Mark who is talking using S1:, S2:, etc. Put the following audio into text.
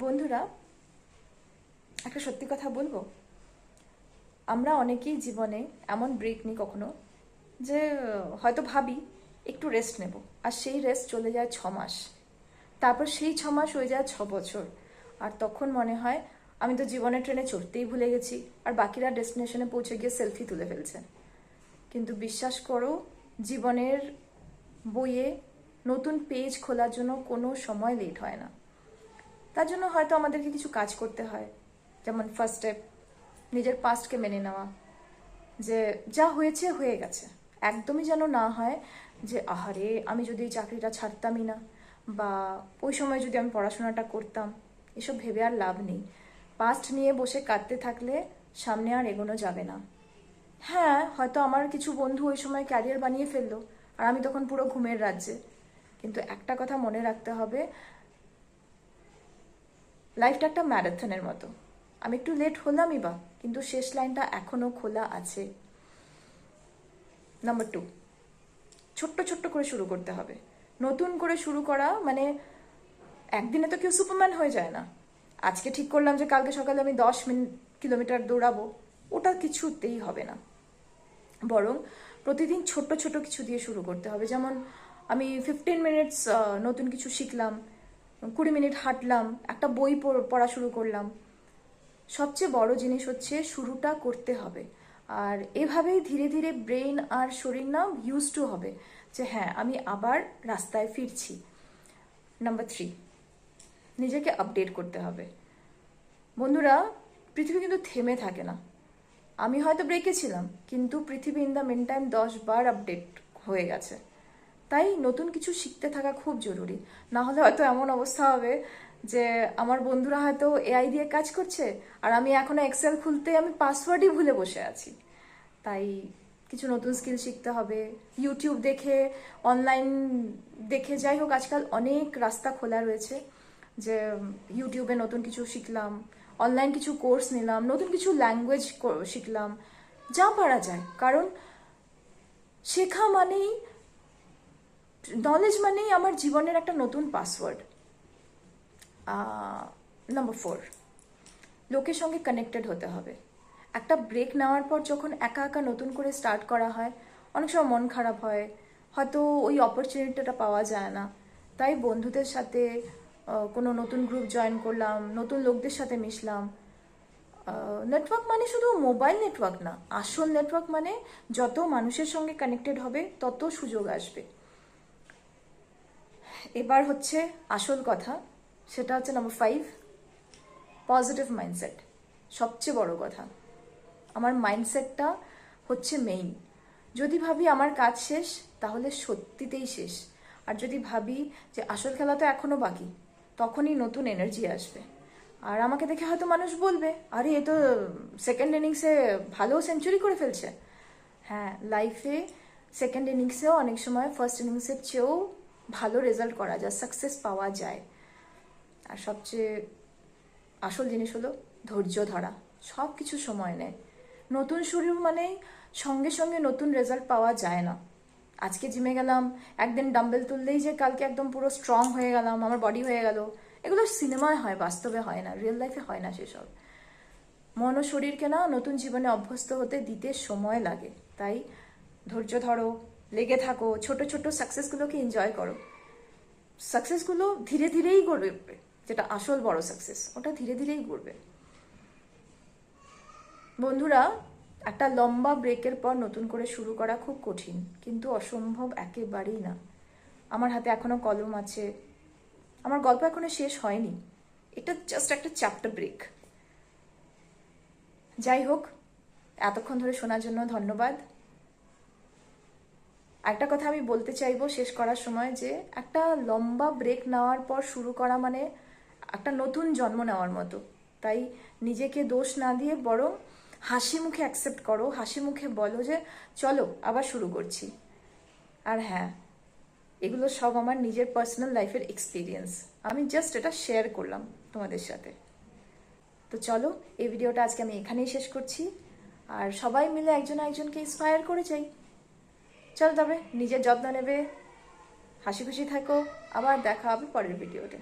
S1: বন্ধুরা, একটা সত্যি কথা বলবো। আমরা অনেকেই জীবনে এমন ব্রেক নিই কখনো যে হয়তো ভাবি একটু রেস্ট নেব, আর সেই রেস্ট চলে যায় 6 মাস। তারপর সেই 6 মাস হয়ে যায় 6 বছর। আর তখন মনে হয় আমি তো জীবনের ট্রেনে চড়তেই ভুলে গেছি, আর বাকিরা ডেস্টিনেশনে পৌঁছে গিয়ে সেলফি তুলে ফেলছে। কিন্তু বিশ্বাস করো, জীবনের বইয়ে নতুন পেজ খোলার জন্য কোনো সময় লেট হয় না। তার জন্য হয়তো আমাদেরকে কিছু কাজ করতে হয়। যেমন ফার্স্ট স্টেপ, নিজের পাস্টকে মেনে নেওয়া, যে যা হয়েছে হয়ে গেছে। একদমই যেন না হয় যে আহারে আমি যদি এই চাকরিটা ছাড়তামই না, বা ওই সময় যদি আমি পড়াশোনাটা করতাম। এসব ভেবে আর লাভ নেই। পাস্ট নিয়ে বসে কাঁদতে থাকলে সামনে আর এগোনো যাবে না। হ্যাঁ, হয়তো আমার কিছু বন্ধু ওই সময় ক্যারিয়ার বানিয়ে ফেললো, আর আমি তখন পুরো ঘুমের রাজ্যে। কিন্তু একটা কথা মনে রাখতে হবে, লাইফটা একটা ম্যারাথনের মতো। আমি একটু লেট হলামই বা, কিন্তু শেষ লাইনটা এখনো খোলা আছে। নাম্বার 2, ছোট্ট ছোট্ট করে শুরু করতে হবে। নতুন করে শুরু করা মানে একদিনে তো কেউ সুপারম্যান হয়ে যায় না। আজকে ঠিক করলাম যে কালকে সকালে আমি 10 কিলোমিটার দৌড়াবো, ওটা কিছুতেই হবে না। বরং প্রতিদিন ছোট্ট ছোট্ট কিছু দিয়ে শুরু করতে হবে। যেমন আমি 15 মিনিটস নতুন কিছু শিখলাম, 20 মিনিট হাঁটলাম, একটা বই পড়া শুরু করলাম। সবচেয়ে বড় জিনিস হচ্ছে শুরুটা করতে হবে। আর এভাবেই ধীরে ধীরে ব্রেন আর শরীর না ইউজ টু হবে যে হ্যাঁ আমি আবার রাস্তায় ফিরছি। নাম্বার 3, নিজেকে আপডেট করতে হবে। বন্ধুরা, পৃথিবী কিন্তু থেমে থাকে না। আমি হয়তো ব্রেকে ছিলাম, কিন্তু পৃথিবী ইন দ্য মিন টাইম 10 বার আপডেট হয়ে গেছে। তাই নতুন কিছু শিখতে থাকা খুব জরুরি। না হলে হয়তো এমন অবস্থা হবে যে আমার বন্ধুরা হয়তো এআই দিয়ে কাজ করছে, আর আমি এখনো এক্সেল খুলতে আমি পাসওয়ার্ডই ভুলে বসে আছি। তাই কিছু নতুন স্কিল শিখতে হবে। ইউটিউব দেখে, অনলাইন দেখে, যাই হোক আজকাল অনেক রাস্তা খোলা রয়েছে। যে ইউটিউবে নতুন কিছু শিখলাম, অনলাইন কিছু কোর্স নিলাম, নতুন কিছু ল্যাঙ্গুয়েজ শিখলাম, যা পারা যায়। কারণ শেখা মানেই, নলেজ মানেই আমার জীবনের একটা নতুন পাসওয়ার্ড। নাম্বার 4, লোকের সঙ্গে কানেক্টেড হতে হবে। একটা ব্রেক নেওয়ার পর যখন একা একা নতুন করে স্টার্ট করা হয়, অনেক সময় মন খারাপ হয়, হয়তো ওই অপরচুনিটিটা পাওয়া যায় না। তাই বন্ধুদের সাথে কোনো নতুন গ্রুপ জয়েন করলাম, নতুন লোকদের সাথে মিশলাম। নেটওয়ার্ক মানে শুধু মোবাইল নেটওয়ার্ক না, আসল নেটওয়ার্ক মানে যত মানুষের সঙ্গে কানেক্টেড হবে তত সুযোগ আসবে। এবার হচ্ছে আসল কথা, সেটা হচ্ছে নাম্বার 5, পজিটিভ মাইন্ডসেট। সবচেয়ে বড় কথা, আমার মাইন্ডসেটটা হচ্ছে মেইন। যদি ভাবি আমার কাজ শেষ, তাহলে সত্যিতেই শেষ। আর যদি ভাবি যে আসল খেলা তো এখনো বাকি, তখনই নতুন এনার্জি আসবে। আর আমাকে দেখে হয়তো মানুষ বলবে, আরে এ তো সেকেন্ড ইনিংসে ভালো সেঞ্চুরি করে ফেলছে। হ্যাঁ, লাইফে সেকেন্ড ইনিংসেও অনেক সময় ফার্স্ট ইনিংসের চেয়েও ভালো রেজাল্ট করা যায়, সাকসেস পাওয়া যায়। আর সবচেয়ে আসল জিনিস হলো ধৈর্য ধরা। সব কিছু সময় নেয়। নতুন শুরু মানেই সঙ্গে সঙ্গে নতুন রেজাল্ট পাওয়া যায় না। আজকে জিমে গেলাম, একদিন ডাম্বেল তুললেই যে কালকে একদম পুরো স্ট্রং হয়ে গেলাম, আমার বডি হয়ে গেল, এগুলো সিনেমায় হয়, বাস্তবে হয় না, রিয়েল লাইফে হয় না সেসব। মন ও শরীরকে না নতুন জীবনে অভ্যস্ত হতে দিতে সময় লাগে। তাই ধৈর্য ধরো, লেগে থাকো, ছোট ছোট সাকসেসগুলোকে এনজয় করো। সাকসেসগুলো ধীরে ধীরেই গড়বে, যেটা আসল বড় সাকসেস ওটা ধীরে ধীরেই গড়বে। বন্ধুরা, একটা লম্বা ব্রেকের পর নতুন করে শুরু করা খুব কঠিন, কিন্তু অসম্ভব একেবারেই না। আমার হাতে এখনো কলম আছে, আমার গল্প এখনো শেষ হয়নি। এটা জাস্ট একটা চ্যাপ্টার ব্রেক। যাই হোক, এতক্ষণ ধরে শোনার জন্য ধন্যবাদ। একটা কথা আমি বলতে চাইবো শেষ করার সময়, যে একটা লম্বা ব্রেক নেওয়ার পর শুরু করা মানে একটা নতুন জন্ম নেওয়ার মতো। তাই নিজেকে দোষ না দিয়ে বরং হাসি মুখে অ্যাকসেপ্ট করো, হাসি মুখে বলো যে চলো আবার শুরু করছি। আর হ্যাঁ, এগুলো সব আমার নিজের পার্সোনাল লাইফের এক্সপিরিয়েন্স, আমি জাস্ট এটা শেয়ার করলাম তোমাদের সাথে। তো চলো, এই ভিডিওটা আজকে আমি এখানেই শেষ করছি। আর সবাই মিলে একজন একজনকে ইন্সপায়ার করে যাই। চল তবে, নিজের যত্ন নেবে, হাসি খুশি থাকো। আবার দেখা হবে পরের ভিডিওতে।